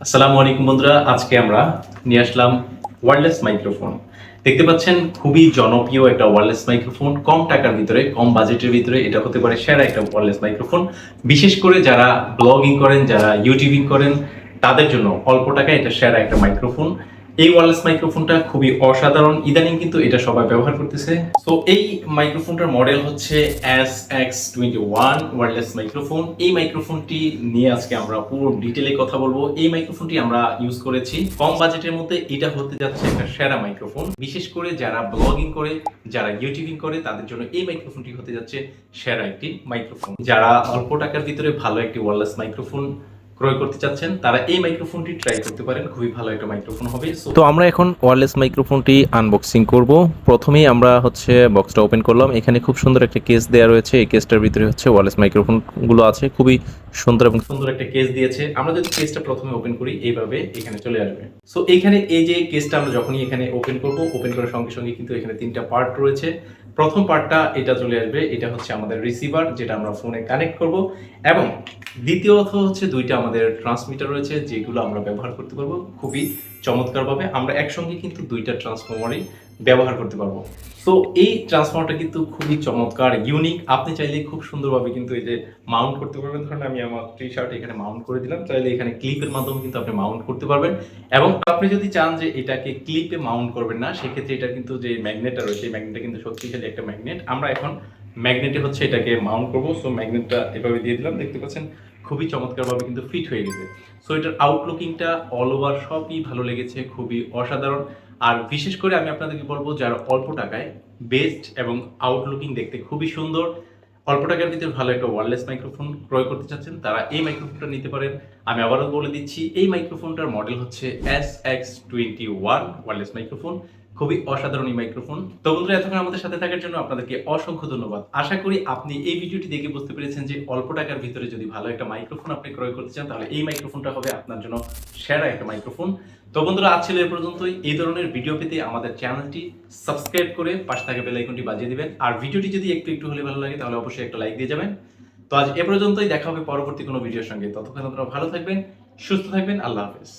আসসালামু আলাইকুম বন্ধুরা, আজকে আমরা নিয়ে আসলাম ওয়্যারলেস মাইক্রোফোন। দেখতে পাচ্ছেন খুবই জনপ্রিয় একটা ওয়্যারলেস মাইক্রোফোন, কম টাকার ভিতরে, কম বাজেটের ভিতরে এটা হতে পারে সেরা একটা ওয়্যারলেস মাইক্রোফোন। বিশেষ করে যারা ব্লগিং করেন, যারা ইউটিউবিং করেন, তাদের জন্য অল্প টাকায় এটা সেরা একটা মাইক্রোফোন। এই ওয়্যারলেস মাইক্রোফোনটা খুবই অসাধারণ, ইদানিং কিন্তু এটা সবাই ব্যবহার করতেছে। তো এই মাইক্রোফোনটার মডেল হচ্ছে SX21 ওয়্যারলেস মাইক্রোফোন। এই মাইক্রোফোনটি নিয়ে আজকে আমরা পুরো ডিটেলে কথা বলবো। এই মাইক্রোফোনটি আমরা ইউজ করেছি কম বাজেটের মধ্যে, এটা হতে যাচ্ছে একটা সেরা মাইক্রোফোন। বিশেষ করে যারা ব্লগিং করে, যারা ইউটিউবিং করে, তাদের জন্য এই মাইক্রোফোনটি হতে যাচ্ছে সেরা একটি মাইক্রোফোন। যারা অল্প টাকার ভিতরে ভালো একটি ওয়্যারলেস মাইক্রোফোন ক্রয় করতে চাচ্ছেন, তারা এই মাইক্রোফোনটি ট্রাই করতে পারেন, খুবই ভালো একটা মাইক্রোফোন হবে। তো আমরা এখন ওয়্যারলেস মাইক্রোফোনটি আনবক্সিং করব। প্রথমেই আমরা বক্সটা ওপেন করলাম। এখানে খুব সুন্দর একটা কেস দেওয়া রয়েছে। এই কেসটার ভিতরে ওয়্যারলেস মাইক্রোফোনগুলো আছে, খুবই সুন্দর এবং সুন্দর একটা কেস দিয়েছে। আমরা যদি কেসটা প্রথমে ওপেন করি, এইভাবে এখানে চলে আসবে। সো এইখানে এই যে কেসটা আমরা যখনই এখানে ওপেন করব, ওপেন করার সঙ্গে সঙ্গে কিন্তু এখানে তিনটা পার্ট রয়েছে। প্রথম পার্টটা এটা চলে আসবে, এটা হচ্ছে আমাদের রিসিভার, যেটা আমরা ফোনে কানেক্ট করব। এবং দ্বিতীয়ত হচ্ছে দুইটা আমাদের ট্রান্সমিটার রয়েছে, যেগুলো আমরা ব্যবহার করতে পারবো খুবই চমৎকারভাবে। আমরা একসঙ্গে কিন্তু দুইটা ট্রান্সফরমারই ব্যবহার করতে পারবো। তো এই ট্রান্সফর্মারটা কিন্তু খুবই চমৎকার, ইউনিক। আপনি চাইলে খুব সুন্দরভাবে কিন্তু এই যে মাউন্ট করতে পারবেন। ধরেন আমি আমার টি শার্ট এখানে মাউন্ট করে দিলাম, চাইলে এখানে ক্লিপের মাধ্যমে কিন্তু আপনি মাউন্ট করতে পারবেন। এবং আপনি যদি চান যে এটাকে ক্লিপে মাউন্ট করবেন না, সেক্ষেত্রে এটা কিন্তু যে ম্যাগনেটটা রয়েছে, এই ম্যাগনেটটা কিন্তু শক্তিশালী একটা ম্যাগনেট। আমরা এখন ম্যাগনেটে হচ্ছে এটাকে মাউন্ট করবো। সো ম্যাগনেটটা এভাবে দিয়ে দিলাম, দেখতে পাচ্ছেন খুবই চমৎকারভাবে কিন্তু ফিট হয়ে গেছে। সো এটার আউটলুকিংটা অল ওভার সবই ভালো লেগেছে, খুবই অসাধারণ। আর বিশেষ করে আমি আপনাদেরকে বলবো, যারা অল্প টাকায় বেস্ট এবং আউটলুকিং দেখতে খুবই সুন্দর, অল্প টাকার ভিতরে ভালো একটা ওয়্যারলেস মাইক্রোফোন ক্রয় করতে চাচ্ছেন, তারা এই মাইক্রোফোনটা নিতে পারেন। আমি আবারও বলে দিচ্ছি, এই মাইক্রোফোনটার মডেল হচ্ছে SX21 ওয়্যারলেস মাইক্রোফোন। খুবই অসাধারণ এই মাইক্রোফোন। তো বন্ধুরা, এতক্ষণ আমাদের সাথে থাকার জন্য আপনাদেরকে অসংখ্য ধন্যবাদ। আশা করি আপনি এই ভিডিওটি দেখে বুঝতে পেরেছেন যে অল্প টাকার ভিতরে যদি ভালো একটা মাইক্রোফোন আপনি ক্রয় করতে চান, তাহলে এই মাইক্রোফোনটা হবে আপনার জন্য সেরা একটা মাইক্রোফোন। তো বন্ধুরা, আজ ছিল এ পর্যন্তই। এই ধরনের ভিডিও পেতে আমাদের চ্যানেলটি সাবস্ক্রাইব করে পাশে থাকা বেল আইকনটি বাজিয়ে দিবেন। আর ভিডিওটি যদি একটু হলে ভালো লাগে, তাহলে অবশ্যই একটা লাইক দিয়ে যাবেন। তো আজ এ পর্যন্তই, দেখা হবে পরবর্তী কোনো ভিডিওর সঙ্গে। ততক্ষণ আপনারা ভালো থাকবেন, সুস্থ থাকবেন। আল্লাহ হাফেজ।